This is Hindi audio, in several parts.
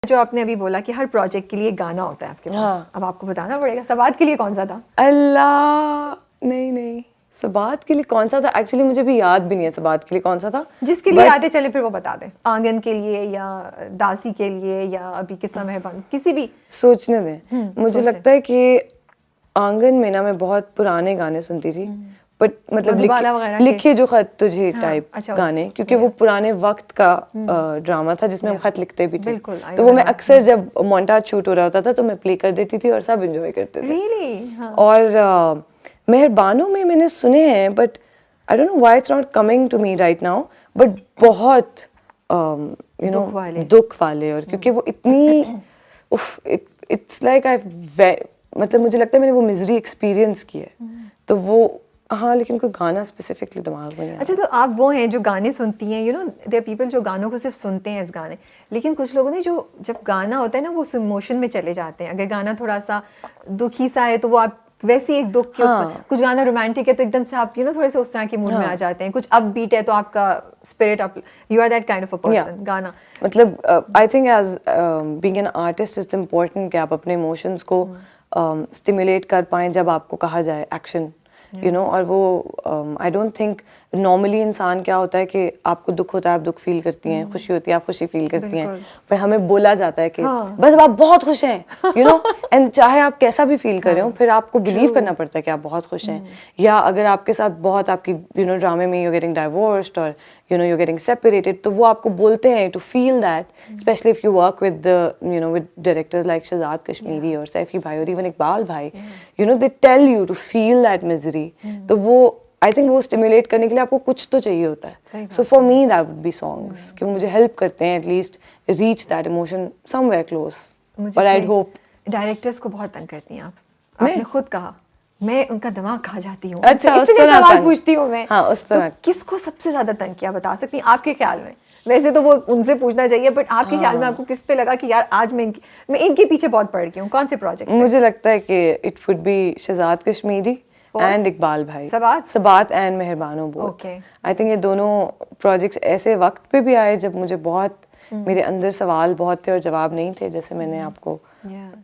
जो आपने अभी बोला कि हर प्रोजेक्ट के लिए गाना होता है आपके पास, अब आपको बताना पड़ेगा सवाद के लिए कौन सा था? अल्लाह, नहीं सबात के लिए कौन सा था, एक्चुअली मुझे भी याद भी नहीं है सबात के लिए कौन सा था। जिसके लिए याद है चले फिर वो बता दें। आंगन के लिए या दासी के लिए या अभी किस्सा मेहरबान, किसी भी सोचने दें। मुझे लगता है कि आंगन में ना मैं बहुत पुराने गाने सुनती थी, बट मतलब लिखे जो खत तुझे टाइप गाने, क्योंकि वो पुराने वक्त का ड्रामा था जिसमें हम खत लिखते भी थे, तो वो मैं अक्सर जब मोन्टाज शूट हो रहा होता था तो मैं प्ले कर देती थी और सब एंजॉय करते थे। और मेहरबानों में मैंने सुने हैं, but I don't know why it's not coming to me right now, but बहुत यू नो दुख वाले, और क्योंकि वो इतनी इट्स लाइक आई, मतलब मुझे लगता है मैंने वो मिजरी एक्सपीरियंस की है, तो वो हाँ, लेकिन कोई गाना स्पेसिफिकली दिमाग में नहीं। अच्छा, तो आप वो हैं जो गाने सुनती हैं, यू नो देयर पीपल जो गानों को सिर्फ सुनते हैं इस गाने, लेकिन कुछ लोगों ने जो जब गाना होता है ना वो उस इमोशन में चले जाते हैं। अगर गाना थोड़ा सा दुखी सा है तो वो आप वैसे ही एक दुख के उसमें, कुछ गाना रोमांटिक है तो एकदम से आप यू नो थोड़े से उस तरह के मूड में आ जाते हैं, कुछ अप बीट है तो आपका spirit up, you are that kind of a person. गाना मतलब I think as being an artist it's important कि आप अपने इमोशंस को स्टिमुलेट कर पाएं जब आपको कहा जाए एक्शन, यू नो। और वो आई डोंट थिंक नॉर्मली इंसान क्या होता है कि आपको दुख होता है आप दुख फील करती हैं, खुशी होती है आप खुशी फील करती हैं, पर हमें बोला जाता है कि बस अब आप बहुत खुश हैं, यू नो, एंड चाहे आप कैसा भी फील कर रहे हो फिर आपको बिलीव करना पड़ता है कि आप बहुत खुश हैं। या अगर आपके साथ बहुत आपकी यू नो ड्रामे में यू गेटिंग डाइवोर्स्ड और you know you getting separated, तो वो आपको बोलते हैं to feel that, especially if you work with you know with directors like Shahzad Kashmiri और सैफी भाई और इवन इकबाल भाई, you know they tell you to feel that misery. तो वो आई थिंक वो स्टिमुलेट करने के लिए आपको कुछ तो चाहिए होता है। So for me that would be songs कि मुझे हेल्प करते हैं at least reach that emotion somewhere close. और आई होप डायरेक्टर्स को बहुत तंग करती हैं आप, आपने खुद कहा, मैं उनका दिमाग खा जाती हूँ। अच्छा, इतने सवाल पूछती हूँ मैं। हाँ, उस तरह। तो किसको सबसे ज्यादा तंग किया बता सकती हैं आपके ख्याल में? वैसे तो वो उनसे पूछना चाहिए, बट आपके ख्याल में आपको किस पे लगा कि यार आज मैं इनके पीछे बहुत पड़ गई हूँ? कौन से प्रोजेक्ट? मुझे लगता है कि it would be Shahzad Kashmiri and Iqbal भाई, सबात एंड मेहरबानों बोथ। आई थिंक ये दोनों प्रोजेक्ट्स ऐसे वक्त पे भी आए जब मुझे बहुत मेरे अंदर सवाल बहुत थे और जवाब नहीं थे, जैसे मैंने आपको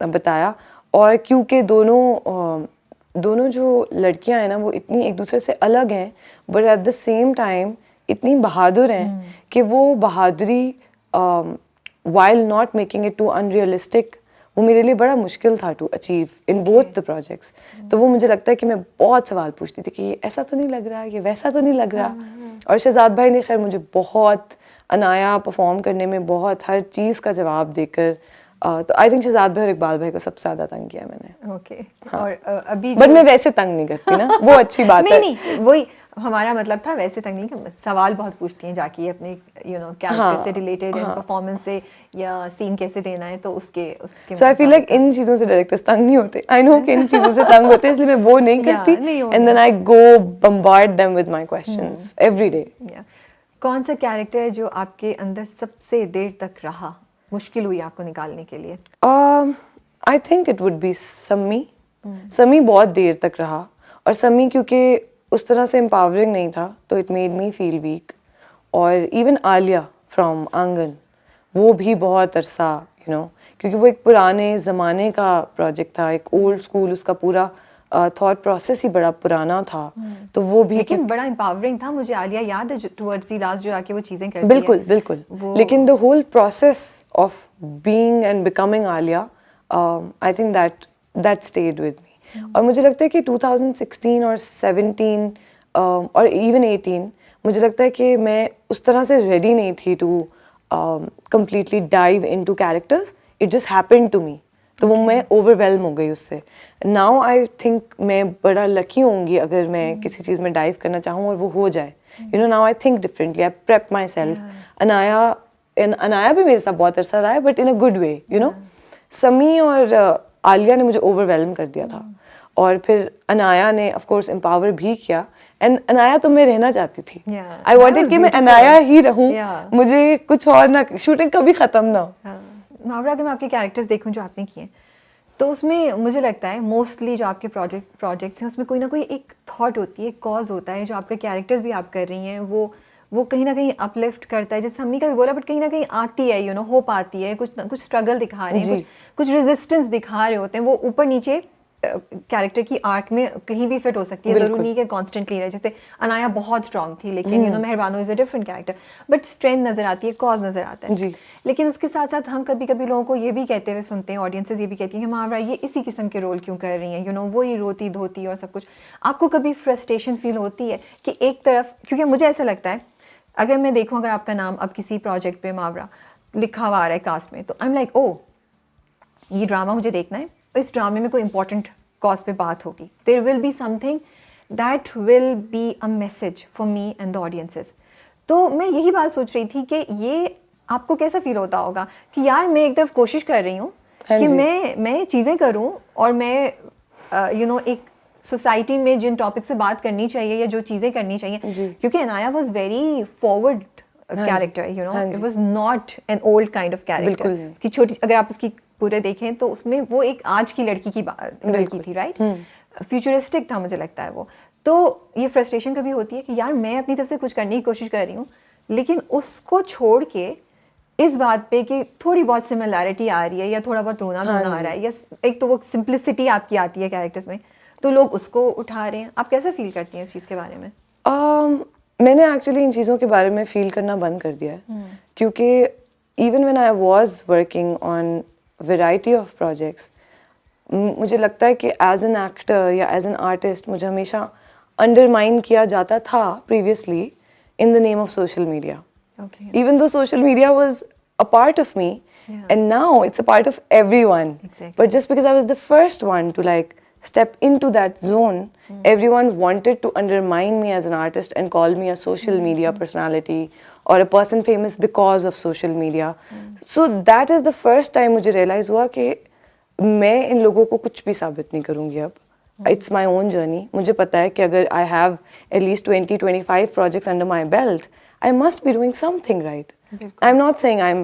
बताया। और क्योंकि दोनों जो लड़कियां हैं ना वो इतनी एक दूसरे से अलग हैं, but at the same time इतनी बहादुर हैं कि वो बहादुरी while not making it too unrealistic, वो मेरे लिए बड़ा मुश्किल था to achieve in both the projects. तो वो मुझे लगता है कि मैं बहुत सवाल पूछती थी कि ये ऐसा तो नहीं लग रहा, ये वैसा तो नहीं लग रहा। और शहजाद भाई ने खैर मुझे बहुत अनाया परफॉर्म करने में बहुत हर चीज़ का जवाब देकर, तो आई थिंक शहजाद भाई और इकबाल भाई को सबसे ज़्यादा तंग किया मैंने। ओके। और अभी बट मैं वैसे तंग नहीं करती ना, वो अच्छी बात है। नहीं, वही हमारा मतलब था, वैसे तंग नहीं, सवाल बहुत पूछती हैं जाके अपने यू नो कैरेक्टर से रिलेटेड एंड परफॉर्मेंस से, या सीन कैसे देना है, तो उसके सो आई फील लाइक इन चीज़ों से डायरेक्टर्स तंग नहीं होते। आई नो कि इन चीज़ों से तंग होते हैं, इसलिए मैं वो नहीं करती, and then I go bombard them with my questions every day. कौन सा कैरेक्टर है जो आपके अंदर सबसे देर तक रहा, मुश्किल हुई आपको निकालने के लिए? I think it would be Sammy. Sammy बहुत देर तक रहा, और सम्मी क्योंकि उस तरह से एम्पावरिंग नहीं था तो it made me feel weak. और इवन आलिया फ्रॉम आंगन, वो भी बहुत अरसा यू नो, क्योंकि वो एक पुराने ज़माने का प्रोजेक्ट था, एक ओल्ड स्कूल, उसका पूरा थॉट प्रोसेस ही बड़ा पुराना था, तो वो भी लेकिन बड़ा एम्पावरिंग था। मुझे आलिया याद है टुवर्ड्स द लास्ट जो आके वो चीज़ें करती है। बिल्कुल बिल्कुल, लेकिन the whole process of being and becoming Alia, I think that stayed with me. और मुझे लगता है कि 2016 और 17 और इवन 18, मुझे लगता है कि मैं उस तरह से रेडी नहीं थी to completely dive into characters. It just happened to me. तो वो मैं ओवरवेलम हो गई उससे। नाउ आई थिंक मैं बड़ा लकी होंगी अगर मैं किसी चीज़ में डाइव करना चाहूँ और वो हो जाए। You know, now I think differently, I prep my self. Anaya भी मेरे साथ बहुत अरसा रहा है, but in a good way, you know. समी और आलिया ने मुझे ओवरवेलम कर दिया था, और फिर अनाया ने ऑफ कोर्स एम्पावर भी किया, एंड अनाया तो मैं रहना चाहती थी। आई वांटेड कि मैं अनाया ही रहूं, मुझे कुछ और ना, शूटिंग कभी ख़त्म ना हो। मावरा, अगर मैं आपके कैरेक्टर्स देखूं जो आपने किए, तो उसमें मुझे लगता है मोस्टली जो आपके प्रोजेक्ट्स हैं उसमें कोई ना कोई एक थॉट होती है, एक कॉज होता है। जो आपके कैरेक्टर्स भी आप कर रही हैं वो कहीं ना कहीं अपलिफ्ट करता है, जैसे सम्मी का भी बोला, बट कहीं ना कहीं आती है, यू नो, होप आती है, कुछ स्ट्रगल दिखा रहे हैं, कुछ रेजिस्टेंस दिखा रहे होते हैं, वो ऊपर नीचे कैरेक्टर की आर्क में कहीं भी फिट हो सकती है, जरूरी नहीं कि कॉन्स्टेंटली रहे। जैसे अनाया बहुत स्ट्रांग थी, लेकिन you know मेहरबानो is a different character, but strength नजर आती है, कॉज नजर आता है। लेकिन उसके साथ साथ हम कभी कभी लोगों को ये भी कहते हुए सुनते हैं, ऑडियंसेस ये भी कहती हैं कि मावरा ये इसी किस्म के रोल क्यों कर रही हैं, यू नो वही रोती धोती और सब कुछ। आपको कभी फ्रस्ट्रेशन फील होती है कि एक तरफ, क्योंकि मुझे ऐसा लगता है अगर मैं देखूँ, अगर आपका नाम अब किसी प्रोजेक्ट पे मावरा लिखा हुआ आ रहा है कास्ट में, तो आई एम लाइक ओ ये ड्रामा मुझे देखना है, इस ड्रामे में कोई इंपॉर्टेंट कॉज पे बात होगी, there will be something that will be a message for me and the audiences. तो मैं यही बात सोच रही थी कि ये आपको कैसा फील होता होगा कि यार मैं एक तरफ कोशिश कर रही हूँ कि मैं चीज़ें करूँ और मैं यू नो एक सोसाइटी में जिन टॉपिक से बात करनी चाहिए या जो चीज़ें करनी चाहिए, क्योंकि Anaya was very forward character, you know it was not an old kind of character की छोटी, अगर आप इसकी पूरे देखें तो उसमें वो एक आज की लड़की की लड़की थी, राइट, फ्यूचरिस्टिक था मुझे लगता है वो। तो ये फ्रस्ट्रेशन कभी होती है कि यार मैं अपनी तरफ से कुछ करने की कोशिश कर रही हूँ, लेकिन उसको छोड़ के इस बात पे कि थोड़ी बहुत सिमिलैरिटी आ रही है या थोड़ा बहुत रोना धोना आ रहा है, या एक तो वो सिंप्लिसिटी आपकी आती है कैरेक्टर्स में, तो लोग उसको उठा रहे हैं। आप कैसे फील करती हैं इस चीज़ के बारे में? मैंने एक्चुअली इन चीज़ों के बारे में फील करना बंद कर दिया है, क्योंकि even when I was working on variety of projects, मुझे लगता है कि एज एन एक्टर या एज एन आर्टिस्ट मुझे हमेशा अंडरमाइन किया जाता था previously in the name of social media, even though social media was a part of me and now it's a part of everyone. But just because I was the first one to like step into that zone, everyone wanted to undermine me as an artist and call me a social media personality or a person famous because of social media. So that is the first time मुझे realize हुआ कि मैं इन लोगों को कुछ भी साबित नहीं करूँगी अब. It's my own journey. मुझे पता है कि अगर I have at least 20-25 projects under my belt, I must be doing something right. I'm not saying I'm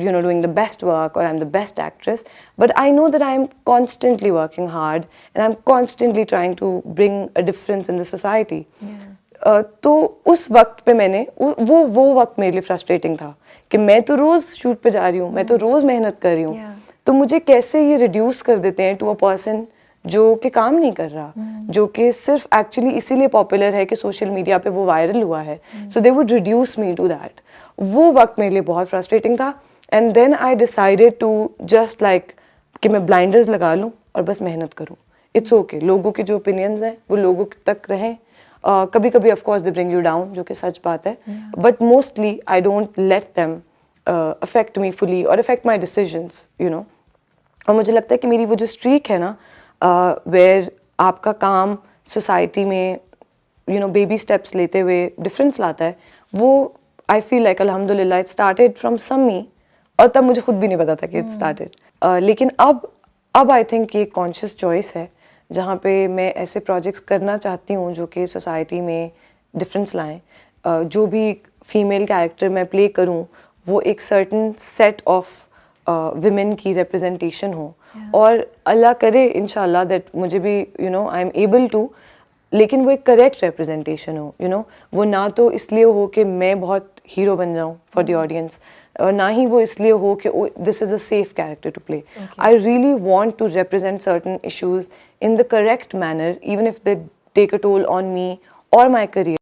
you know, doing the best work or I'm the best actress, but I know that I'm constantly working hard and I'm constantly trying to bring a difference in the society. तो उस वक्त पे मैंने वो वक्त मेरे लिए फ्रस्ट्रेटिंग था कि मैं तो रोज़ शूट पे जा रही हूँ, मैं तो रोज़ मेहनत कर रही हूँ, तो मुझे कैसे ये रिड्यूस कर देते हैं टू अ पर्सन जो कि काम नहीं कर रहा, जो कि सिर्फ एक्चुअली इसीलिए पॉपुलर है कि सोशल मीडिया पे वो वायरल हुआ है, so they would reduce me to that. वो वक्त मेरे लिए बहुत फ्रस्ट्रेटिंग था. And then I decided to just like कि मैं ब्लाइंडर्स लगा लूँ और बस मेहनत करूँ. इट्स ओके, लोगों के जो ओपिनियंस हैं वो लोगों तक रहें. कभी कभी of course they bring you down, जो कि सच बात है, but mostly I don't let them affect me fully और affect my decisions, you know. और मुझे लगता है कि मेरी वो जो स्ट्रीक है ना, वेयर आपका काम सोसाइटी में यू नो बेबी स्टेप्स लेते हुए डिफरेंस लाता है, वो आई फील लाइक अल्हम्दुलिल्लाह इट स्टार्टेड फ्रॉम सम्मी, और तब मुझे खुद भी नहीं पता था कि इट स्टार्टेड. लेकिन अब आई थिंक ये कॉन्शियस चॉइस है जहाँ पे मैं ऐसे प्रोजेक्ट्स करना चाहती हूँ जो कि सोसाइटी में डिफरेंस लाएं. जो भी फीमेल कैरेक्टर मैं प्ले करूँ वो एक सर्टन सेट ऑफ विमेन की रिप्रेजेंटेशन हो, और अल्लाह करे इंशाल्लाह दैट मुझे भी you know I am able to, लेकिन वो एक करेक्ट रिप्रेजेंटेशन हो, यू नो. वो ना तो इसलिए हो कि मैं बहुत हीरो बन जाऊँ फॉर द ऑडियंस, और ना ही वो इसलिए हो कि this is a safe character to play. I really want to represent certain issues in the correct manner, even if they take a toll on me or my career.